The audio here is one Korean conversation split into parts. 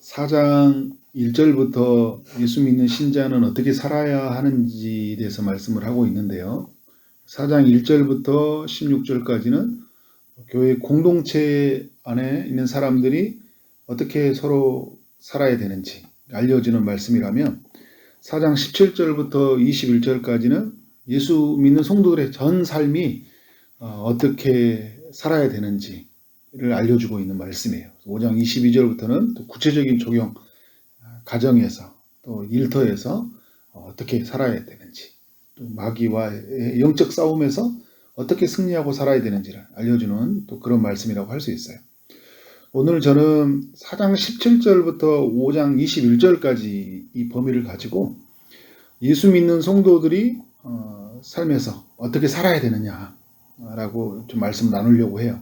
4장 1절부터 예수 믿는 신자는 어떻게 살아야 하는지에 대해서 말씀을 하고 있는데요. 4장 1절부터 16절까지는 교회 공동체 안에 있는 사람들이 어떻게 서로 살아야 되는지 알려주는 말씀이라면 4장 17절부터 21절까지는 예수 믿는 성도들의 전 삶이 어떻게 살아야 되는지를 알려주고 있는 말씀이에요. 5장 22절부터는 또 구체적인 적용, 가정에서 또 일터에서 어떻게 살아야 되는지, 또 마귀와 영적 싸움에서 어떻게 승리하고 살아야 되는지를 알려주는 또 그런 말씀이라고 할 수 있어요. 오늘 저는 4장 17절부터 5장 21절까지 이 범위를 가지고 예수 믿는 성도들이 삶에서 어떻게 살아야 되느냐라고 좀 말씀 나누려고 해요.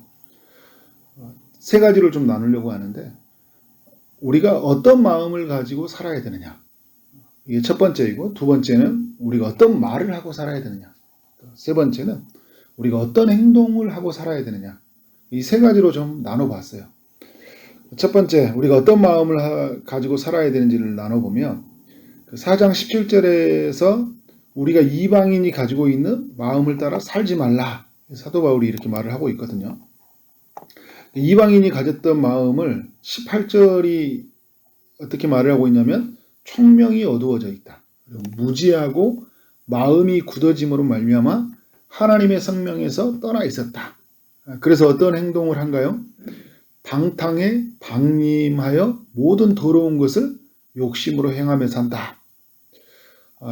세 가지를 좀 나누려고 하는데, 우리가 어떤 마음을 가지고 살아야 되느냐, 이게 첫 번째이고, 두 번째는 우리가 어떤 말을 하고 살아야 되느냐, 세 번째는 우리가 어떤 행동을 하고 살아야 되느냐, 이 세 가지로 좀 나눠봤어요. 첫 번째, 우리가 어떤 마음을 가지고 살아야 되는지를 나눠보면 4장 17절에서 우리가 이방인이 가지고 있는 마음을 따라 살지 말라, 사도 바울이 이렇게 말을 하고 있거든요. 이방인이 가졌던 마음을 18절이 어떻게 말을 하고 있냐면, 총명이 어두워져 있다, 무지하고 마음이 굳어짐으로 말미암아 하나님의 성명에서 떠나 있었다. 그래서 어떤 행동을 한가요? 방탕에 방임하여 모든 더러운 것을 욕심으로 행하며 산다.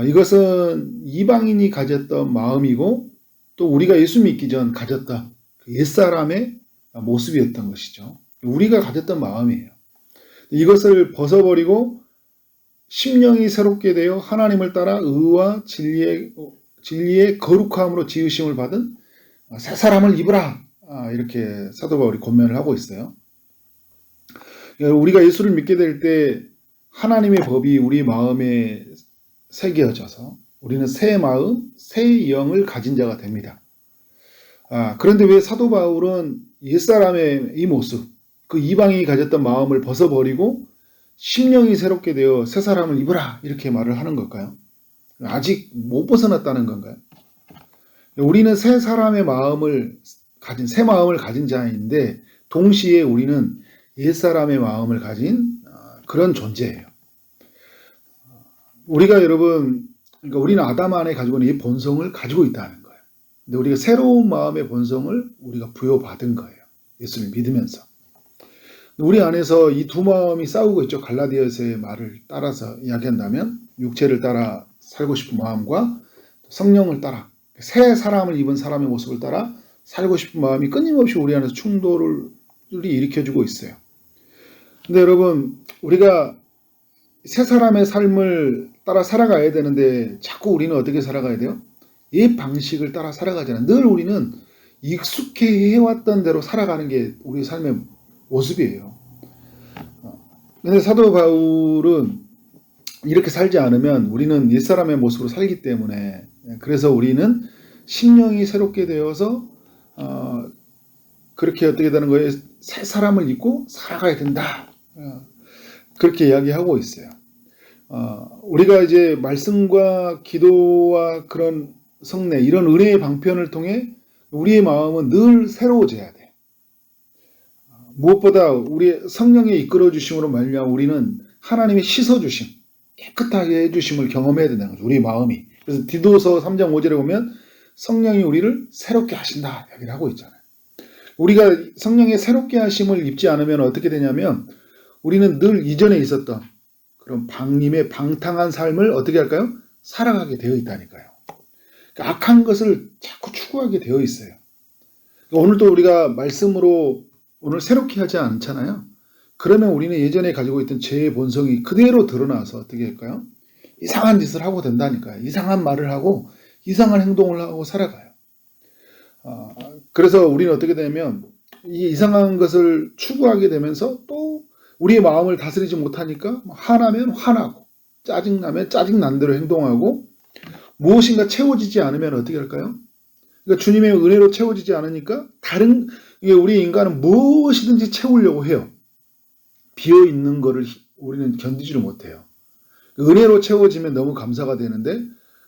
이것은 이방인이 가졌던 마음이고, 또 우리가 예수 믿기 전 가졌던 옛사람의 모습이었던 것이죠. 우리가 가졌던 마음이에요. 이것을 벗어버리고 심령이 새롭게 되어 하나님을 따라 의와 진리의 거룩함으로 지으심을 받은 새 사람을 입으라, 이렇게 사도 바울이 권면을 하고 있어요. 우리가 예수를 믿게 될 때 하나님의 법이 우리 마음에 새겨져서 우리는 새 마음, 새 영을 가진 자가 됩니다. 그런데 왜 사도 바울은 옛사람의 이 모습, 그 이방인이 가졌던 마음을 벗어버리고 심령이 새롭게 되어 새 사람을 입으라, 이렇게 말을 하는 걸까요? 아직 못 벗어났다는 건가요? 우리는 새 사람의 마음을 가진, 새 마음을 가진 자인데, 동시에 우리는 옛사람의 마음을 가진 그런 존재예요. 우리가 여러분, 그러니까 우리는 아담 안에 가지고 있는 이 본성을 가지고 있다는 거예요. 근데 우리가 새로운 마음의 본성을 우리가 부여받은 거예요. 예수를 믿으면서. 우리 안에서 이 두 마음이 싸우고 있죠. 갈라디아서의 말을 따라서 이야기한다면, 육체를 따라 살고 싶은 마음과 성령을 따라, 새 사람을 입은 사람의 모습을 따라 살고 싶은 마음이 끊임없이 우리 안에서 충돌을 일으켜주고 있어요. 근데 여러분, 우리가 새 사람의 삶을 따라 살아가야 되는데 자꾸 우리는 어떻게 살아가야 돼요? 이 방식을 따라 살아가잖아요. 늘 우리는 익숙해 해왔던 대로 살아가는 게 우리 삶의 모습이에요. 근데 사도 바울은 이렇게 살지 않으면 우리는 옛사람의 모습으로 살기 때문에, 그래서 우리는 심령이 새롭게 되어서 그렇게 어떻게 되는 거예요? 새 사람을 입고 살아가야 된다, 그렇게 이야기하고 있어요. 우리가 이제 말씀과 기도와 그런 성례, 이런 은혜의 방편을 통해 우리의 마음은 늘 새로워져야 돼. 무엇보다 우리의 성령의 이끌어 주심으로 말미암아 우리는 하나님의 씻어 주심, 깨끗하게 해 주심을 경험해야 된다는 거죠. 우리의 마음이. 그래서 디도서 3장 5절에 보면 성령이 우리를 새롭게 하신다 이야기를 하고 있잖아요. 우리가 성령의 새롭게 하심을 입지 않으면 어떻게 되냐면, 우리는 늘 이전에 있었던 그런 방임의 방탕한 삶을 어떻게 할까요? 살아가게 되어 있다니까요. 그러니까 악한 것을 자꾸 추구하게 되어 있어요. 그러니까 오늘도 우리가 말씀으로 오늘 새롭게 하지 않잖아요. 그러면 우리는 예전에 가지고 있던 죄의 본성이 그대로 드러나서 어떻게 할까요? 이상한 짓을 하고 된다니까요. 이상한 말을 하고 이상한 행동을 하고 살아가요. 그래서 우리는 어떻게 되냐면, 이 이상한 것을 추구하게 되면서 또 우리의 마음을 다스리지 못하니까 화나면 화나고, 짜증나면 짜증난 대로 행동하고, 무엇인가 채워지지 않으면 어떻게 할까요? 그러니까 주님의 은혜로 채워지지 않으니까 우리 인간은 무엇이든지 채우려고 해요. 비어있는 거를 우리는 견디지를 못해요. 은혜로 채워지면 너무 감사가 되는데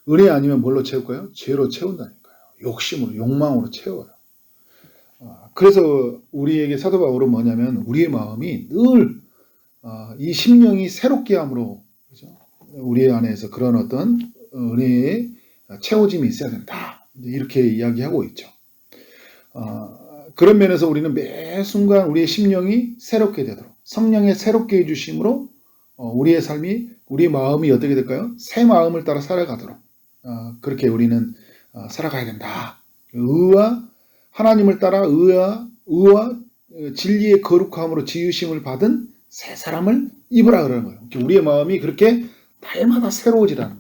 은혜 아니면 뭘로 채울까요? 죄로 채운다니까요. 욕심으로, 욕망으로 채워요. 그래서 우리에게 사도 바울은 뭐냐면 우리의 마음이 늘 이 심령이 새롭게 함으로, 그죠? 우리 안에서 그런 어떤 은혜의 채워짐이 있어야 된다. 이렇게 이야기하고 있죠. 그런 면에서 우리는 매 순간 우리의 심령이 새롭게 되도록 성령의 새롭게 해주심으로 우리의 삶이, 우리의 마음이 어떻게 될까요? 새 마음을 따라 살아가도록 그렇게 우리는 살아가야 된다. 의와 하나님을 따라 의와 진리의 거룩함으로 지으심을 받은 새 사람을 입으라 그러는 거예요. 우리의 마음이 그렇게 날마다 새로워지라는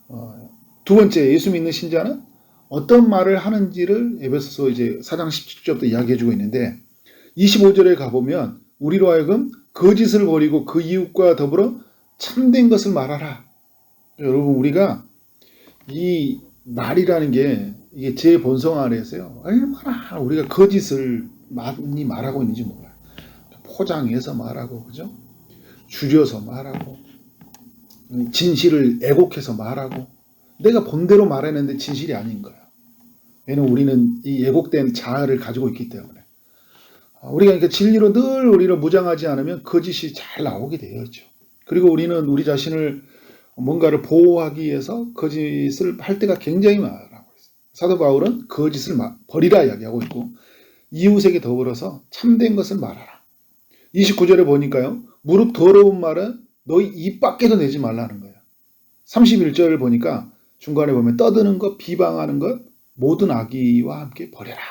거예요. 두 번째, 예수 믿는 신자는 어떤 말을 하는지를 에베소서 이제 4장 17절부터 이야기해주고 있는데 25절에 가보면 우리로 하여금 거짓을 버리고 그 이웃과 더불어 참된 것을 말하라. 여러분, 우리가 이 말이라는 게 이게 제 본성 아래에서요, 얼마나 우리가 거짓을 많이 말하고 있는지 몰라요. 포장해서 말하고, 그죠? 줄여서 말하고, 진실을 애곡해서 말하고, 내가 본대로 말했는데 진실이 아닌 거예요. 왜냐면 우리는 이 애곡된 자아를 가지고 있기 때문에. 우리가 그러니까 진리로 늘 우리를 무장하지 않으면 거짓이 잘 나오게 되어 있죠. 그리고 우리는 우리 자신을 뭔가를 보호하기 위해서 거짓을 할 때가 굉장히 많아요. 사도 바울은 거짓을 버리라 이야기하고 있고 이웃에게 더불어서 참된 것을 말하라. 29절에 보니까요. 무릇 더러운 말은 너희 입 밖에도 내지 말라는 거예요. 31절을 보니까 중간에 보면 떠드는 것, 비방하는 것, 모든 악의와 함께 버려라.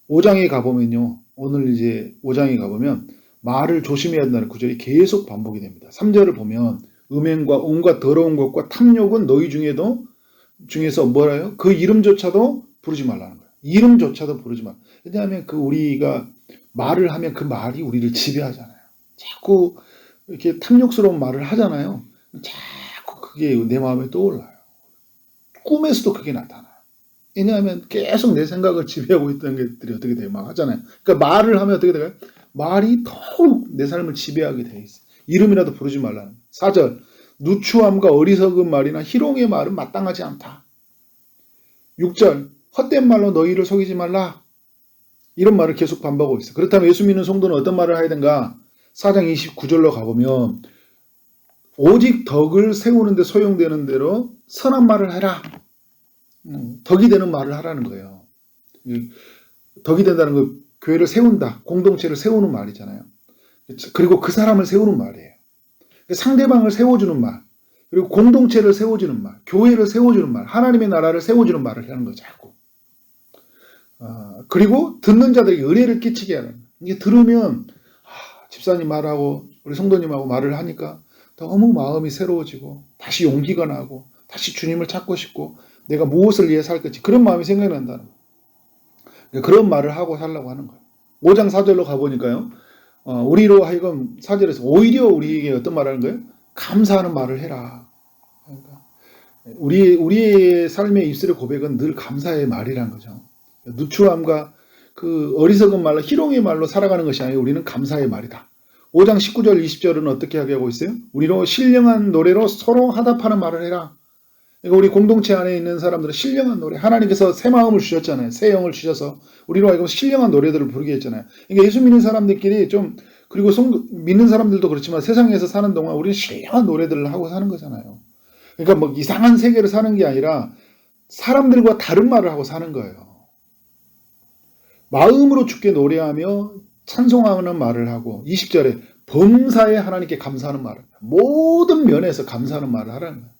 5장에 가보면요. 오늘 이제 5장에 가보면 말을 조심해야 한다는 구절이 계속 반복이 됩니다. 3절을 보면 음행과 온갖 더러운 것과 탐욕은 너희 중에서 뭐라요? 그 이름조차도 부르지 말라는 거예요. 이름조차도 부르지 말라. 왜냐하면 우리가 말을 하면 그 말이 우리를 지배하잖아요. 자꾸 이렇게 탐욕스러운 말을 하잖아요. 자꾸 그게 내 마음에 떠올라요. 꿈에서도 그게 나타나요. 왜냐하면 계속 내 생각을 지배하고 있던 것들이 어떻게 돼요? 막 하잖아요. 그러니까 말을 하면 어떻게 돼요? 말이 더욱 내 삶을 지배하게 돼 있어요. 이름이라도 부르지 말라는. 4절. 누추함과 어리석은 말이나 희롱의 말은 마땅하지 않다. 6절. 헛된 말로 너희를 속이지 말라. 이런 말을 계속 반복하고 있어요. 그렇다면 예수 믿는 성도는 어떤 말을 해야 되는가? 4장 29절로 가보면 오직 덕을 세우는 데 소용되는 대로 선한 말을 해라. 덕이 되는 말을 하라는 거예요. 덕이 된다는 거 교회를 세운다. 공동체를 세우는 말이잖아요. 그리고 그 사람을 세우는 말이에요. 상대방을 세워주는 말, 그리고 공동체를 세워주는 말, 교회를 세워주는 말, 하나님의 나라를 세워주는 말을 하는 거죠. 자꾸. 그리고 듣는 자들에게 은혜를 끼치게 하는. 이게 들으면 집사님 말하고 우리 성도님하고 말을 하니까 너무 마음이 새로워지고 다시 용기가 나고 다시 주님을 찾고 싶고 내가 무엇을 위해 살 건지 그런 마음이 생각난다는 거예요. 그런 말을 하고 살라고 하는 거예요. 5장 4절로 가보니까요. 우리로 하여금 4절에서 오히려 우리에게 어떤 말을 하는 거예요? 감사하는 말을 해라. 그러니까 우리의 삶의 입술의 고백은 늘 감사의 말이라는 거죠. 누추함과 그 어리석은 말로 희롱의 말로 살아가는 것이 아니라 우리는 감사의 말이다. 5장 19절 20절은 어떻게 하고 있어요? 우리로 신령한 노래로 서로 화답하는 말을 해라. 그러니까 우리 공동체 안에 있는 사람들은 신령한 노래, 하나님께서 새 마음을 주셨잖아요. 새 영을 주셔서 우리로 하여금 신령한 노래들을 부르게 했잖아요. 그러니까 예수 믿는 사람들끼리 그리고 믿는 사람들도 그렇지만 세상에서 사는 동안 우리는 신령한 노래들을 하고 사는 거잖아요. 그러니까 뭐 이상한 세계를 사는 게 아니라 사람들과 다른 말을 하고 사는 거예요. 마음으로 주께 노래하며 찬송하는 말을 하고 20절에 범사에 하나님께 감사하는 말을, 모든 면에서 감사하는 말을 하라는 거예요.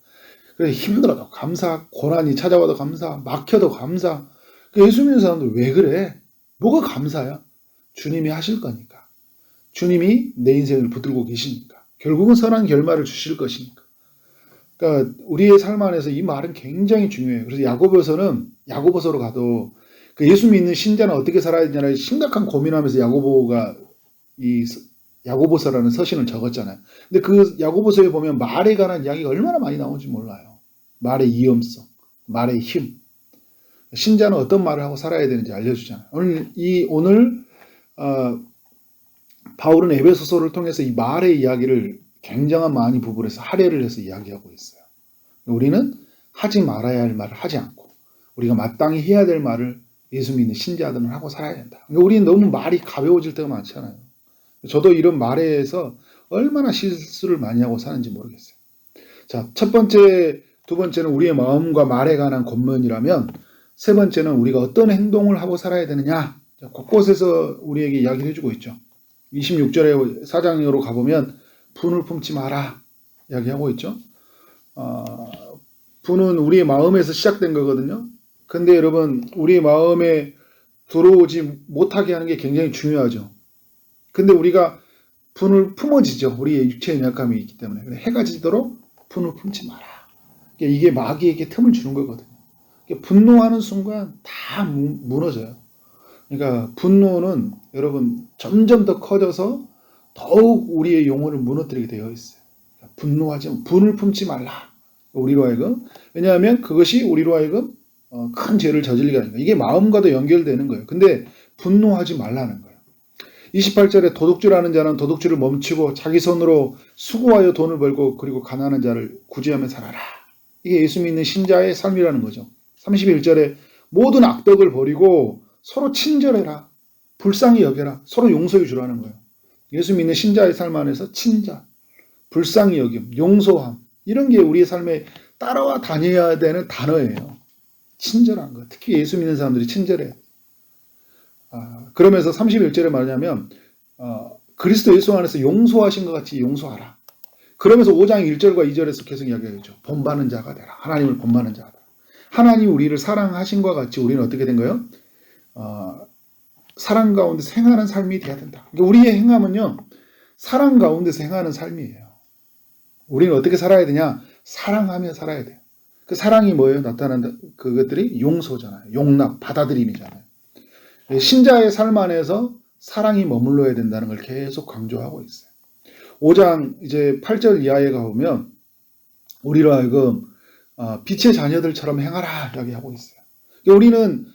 그래서 힘들어도 감사, 고난이 찾아와도 감사, 막혀도 감사. 예수 믿는 사람들 왜 그래? 뭐가 감사야? 주님이 하실 거니까. 주님이 내 인생을 붙들고 계시니까. 결국은 선한 결말을 주실 것이니까. 그러니까 우리의 삶 안에서 이 말은 굉장히 중요해요. 그래서 야고보서로 가도 그 예수 믿는 신자는 어떻게 살아야 되냐를 심각한 고민하면서 야고보가 이 야고보서라는 서신을 적었잖아요. 근데 그 야고보서에 보면 말에 관한 이야기가 얼마나 많이 나오는지 몰라요. 말의 위험성, 말의 힘. 신자는 어떤 말을 하고 살아야 되는지 알려주잖아요. 오늘 바울은 에베소서를 통해서 이 말의 이야기를 굉장한 많이 부분에서 할애를 해서 이야기하고 있어요. 우리는 하지 말아야 할 말을 하지 않고 우리가 마땅히 해야 될 말을 예수 믿는 신자들은 하고 살아야 된다. 우리는 너무 말이 가벼워질 때가 많잖아요. 저도 이런 말에서 얼마나 실수를 많이 하고 사는지 모르겠어요. 자, 첫 번째, 두 번째는 우리의 마음과 말에 관한 권면이라면 세 번째는 우리가 어떤 행동을 하고 살아야 되느냐. 곳곳에서 우리에게 이야기를 해주고 있죠. 26절에 사장으로 가보면 분을 품지 마라 이야기하고 있죠. 분은 우리의 마음에서 시작된 거거든요. 근데 여러분 우리의 마음에 들어오지 못하게 하는 게 굉장히 중요하죠. 근데 우리가 분을 품어지죠. 우리의 육체의 연약함이 있기 때문에. 해가 지도록 분을 품지 마라. 이게 마귀에게 틈을 주는 거거든요. 분노하는 순간 다 무너져요. 그러니까 분노는 여러분 점점 더 커져서 더욱 우리의 영혼을 무너뜨리게 되어 있어요. 분노하지, 분을 품지 말라. 우리로 하여금. 왜냐하면 그것이 우리로 하여금 큰 죄를 저질리게 하는 거예요. 이게 마음과도 연결되는 거예요. 근데 분노하지 말라는 거예요. 28절에 도둑질하는 자는 도둑질을 멈추고 자기 손으로 수고하여 돈을 벌고 그리고 가난한 자를 구제하며 살아라. 이게 예수 믿는 신자의 삶이라는 거죠. 31절에 모든 악덕을 버리고 서로 친절해라. 불쌍히 여겨라. 서로 용서해 주라는 거예요. 예수 믿는 신자의 삶 안에서 친절, 불쌍히 여김, 용서함 이런 게 우리의 삶에 따라와 다녀야 되는 단어예요. 친절한 거. 특히 예수 믿는 사람들이 친절해요. 그러면서 31절에 말하자면 그리스도 예수 안에서 용서하신 것 같이 용서하라. 그러면서 5장 1절과 2절에서 계속 이야기하죠. 본받는 자가 되라. 하나님을 본받는 자가 되라. 하나님 우리를 사랑하신 것과 같이 우리는 어떻게 된 거예요? 사랑 가운데서 행하는 삶이 돼야 된다. 그러니까 우리의 행함은요. 사랑 가운데서 행하는 삶이에요. 우리는 어떻게 살아야 되냐? 사랑하며 살아야 돼요. 그 사랑이 뭐예요? 나타난다. 그것들이 용서잖아요. 용납, 받아들임이잖아요. 신자의 삶 안에서 사랑이 머물러야 된다는 걸 계속 강조하고 있어요. 5장 이제 8절 이하에 가보면 우리로 하여금 빛의 자녀들처럼 행하라 이야기하고 있어요. 그러니까 우리는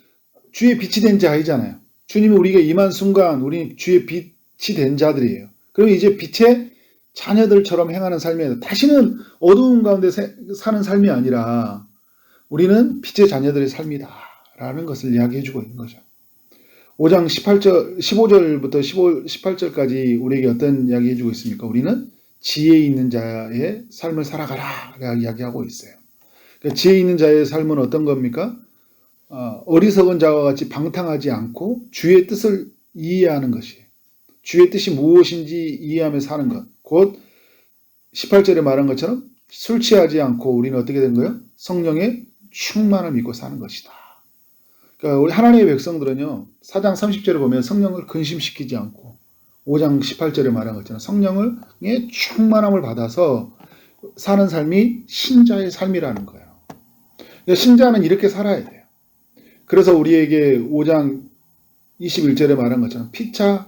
주의 빛이 된 자이잖아요. 주님이 우리에게 임한 순간 우리는 주의 빛이 된 자들이에요. 그럼 이제 빛의 자녀들처럼 행하는 삶이에요. 다시는 어두운 가운데 사는 삶이 아니라 우리는 빛의 자녀들의 삶이다 라는 것을 이야기해 주고 있는 거죠. 5장 15절부터 18절까지 우리에게 어떤 이야기 해주고 있습니까? 우리는 지혜 있는 자의 삶을 살아가라 라고 이야기하고 있어요. 그러니까 지혜 있는 자의 삶은 어떤 겁니까? 어리석은 자와 같이 방탕하지 않고 주의 뜻을 이해하는 것이에요. 주의 뜻이 무엇인지 이해하며 사는 것. 곧 18절에 말한 것처럼 술 취하지 않고 우리는 어떻게 된 거예요? 성령의 충만을 믿고 사는 것이다. 그러니까 우리 하나님의 백성들은요. 4장 30절에 보면 성령을 근심시키지 않고 5장 18절에 말한 것처럼 성령의 충만함을 받아서 사는 삶이 신자의 삶이라는 거예요. 그러니까 신자는 이렇게 살아야 돼요. 그래서 우리에게 5장 21절에 말한 것처럼 피차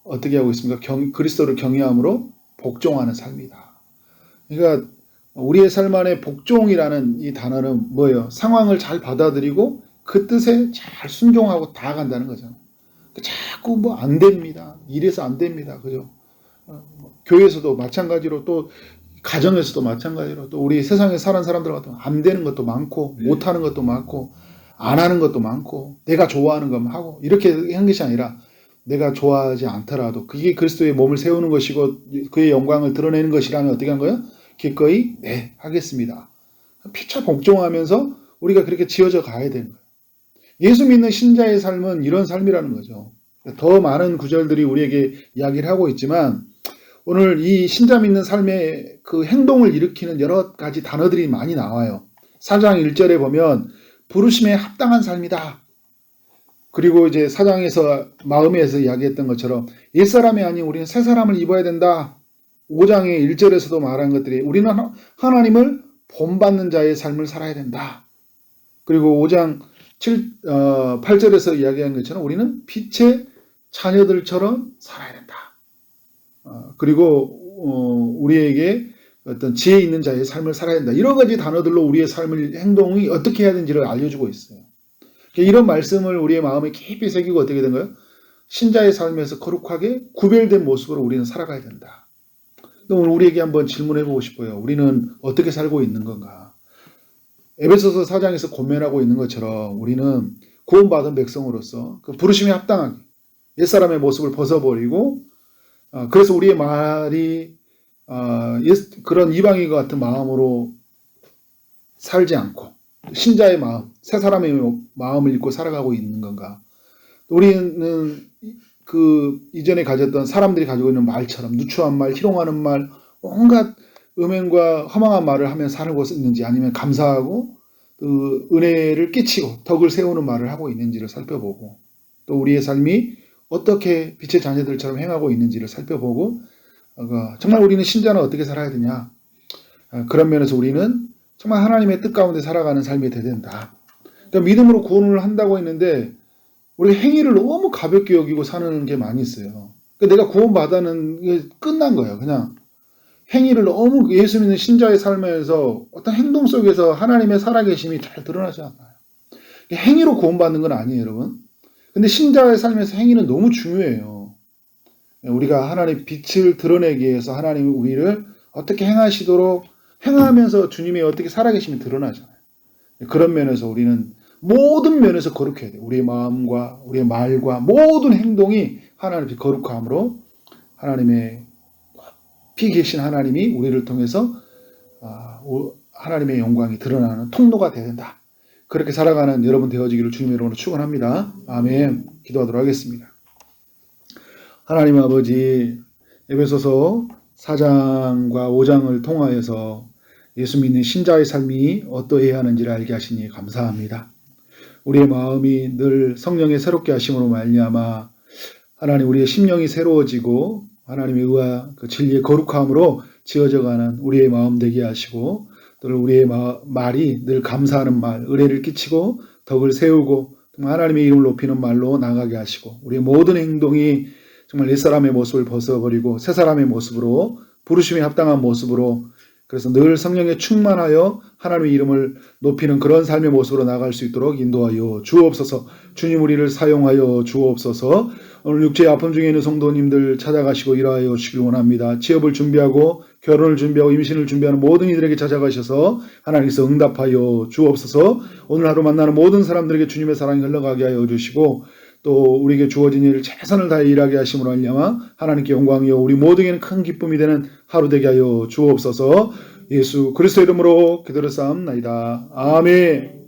어떻게 하고 있습니까? 그리스도를 경외함으로 복종하는 삶이다. 그러니까 우리의 삶 안에 복종이라는 이 단어는 뭐예요? 상황을 잘 받아들이고 그 뜻에 잘 순종하고 다가간다는 거잖아요. 자꾸 뭐 안 됩니다. 이래서 안 됩니다. 그죠? 교회에서도 마찬가지로 또 가정에서도 마찬가지로 또 우리 세상에 사는 사람들 같은 안 되는 것도 많고 못 하는 것도 많고 안 하는 것도 많고 내가 좋아하는 것만 하고 이렇게 한 것이 아니라 내가 좋아하지 않더라도 그게 그리스도의 몸을 세우는 것이고 그의 영광을 드러내는 것이라면 어떻게 한 거예요? 기꺼이 네 하겠습니다. 피차 복종하면서 우리가 그렇게 지어져 가야 되는 거예요. 예수 믿는 신자의 삶은 이런 삶이라는 거죠. 더 많은 구절들이 우리에게 이야기를 하고 있지만 오늘 이 신자 믿는 삶의 그 행동을 일으키는 여러 가지 단어들이 많이 나와요. 4장 1절에 보면 부르심에 합당한 삶이다. 그리고 이제 4장에서 마음에서 이야기했던 것처럼 옛사람이 아닌 우리는 새 사람을 입어야 된다. 5장의 1절에서도 말한 것들이 우리는 하나님을 본받는 자의 삶을 살아야 된다. 그리고 5장 8절에서 이야기한 것처럼 우리는 빛의 자녀들처럼 살아야 된다. 그리고 우리에게 어떤 지혜 있는 자의 삶을 살아야 된다. 여러 가지 단어들로 우리의 삶을 행동이 어떻게 해야 되는지를 알려주고 있어요. 이런 말씀을 우리의 마음에 깊이 새기고 어떻게 된 거예요? 신자의 삶에서 거룩하게 구별된 모습으로 우리는 살아가야 된다. 오늘 우리에게 한번 질문해 보고 싶어요. 우리는 어떻게 살고 있는 건가? 에베소서 4장에서 고면하고 있는 것처럼 우리는 구원받은 백성으로서 그 부르심에 합당하게 옛사람의 모습을 벗어버리고, 그래서 우리의 말이 그런 이방인과 같은 마음으로 살지 않고 신자의 마음, 새 사람의 마음을 입고 살아가고 있는 건가? 우리는 그 이전에 가졌던 사람들이 가지고 있는 말처럼 누추한 말, 희롱하는 말, 온갖 음행과 허망한 말을 하며 살고 있는지, 아니면 감사하고 그 은혜를 끼치고 덕을 세우는 말을 하고 있는지를 살펴보고, 또 우리의 삶이 어떻게 빛의 자녀들처럼 행하고 있는지를 살펴보고, 정말 우리는 신자는 어떻게 살아야 되냐, 그런 면에서 우리는 정말 하나님의 뜻 가운데 살아가는 삶이 되어야 된다. 그러니까 믿음으로 구원을 한다고 했는데 우리 행위를 너무 가볍게 여기고 사는 게 많이 있어요. 그러니까 내가 구원받아는 게 끝난 거예요. 그냥 행위를 너무, 예수 믿는 신자의 삶에서 어떤 행동 속에서 하나님의 살아계심이 잘 드러나지 않아요. 행위로 구원받는 건 아니에요, 여러분. 근데 신자의 삶에서 행위는 너무 중요해요. 우리가 하나님의 빛을 드러내기 위해서 하나님이 우리를 어떻게 행하시도록, 행하면서 주님의 어떻게 살아계심이 드러나잖아요. 그런 면에서 우리는 모든 면에서 거룩해야 돼요. 우리의 마음과 우리의 말과 모든 행동이 하나님의 거룩함으로 하나님의 피 계신 하나님이 우리를 통해서 하나님의 영광이 드러나는 통로가 되어야 된다. 그렇게 살아가는 여러분 되어지기를 주님의 이름으로 축원합니다. 아멘. 기도하도록 하겠습니다. 하나님 아버지, 에베소서 4장과 5장을 통하여서 예수 믿는 신자의 삶이 어떠해야 하는지를 알게 하시니 감사합니다. 우리의 마음이 늘 성령의 새롭게 하심으로 말미암아 하나님 우리의 심령이 새로워지고 하나님의 의와 그 진리의 거룩함으로 지어져가는 우리의 마음 되게 하시고, 또 우리의 말이 늘 감사하는 말, 은혜를 끼치고 덕을 세우고 하나님의 이름을 높이는 말로 나가게 하시고, 우리의 모든 행동이 정말 옛사람의 모습을 벗어버리고 새 사람의 모습으로, 부르심에 합당한 모습으로, 그래서 늘 성령에 충만하여 하나님의 이름을 높이는 그런 삶의 모습으로 나갈 수 있도록 인도하여 주옵소서. 주님 우리를 사용하여 주옵소서. 오늘 육체의 아픔 중에 있는 성도님들 찾아가시고 일하여 주시길 원합니다. 취업을 준비하고 결혼을 준비하고 임신을 준비하는 모든 이들에게 찾아가셔서 하나님께서 응답하여 주옵소서. 오늘 하루 만나는 모든 사람들에게 주님의 사랑이 흘러가게 하여 주시고, 또 우리에게 주어진 일을 최선을 다해 일하게 하심으로 말미암아 하나님께 영광이요 우리 모두에게는 큰 기쁨이 되는 하루 되게 하여 주옵소서. 예수 그리스도의 이름으로 기도를 쌓옵나이다. 아멘.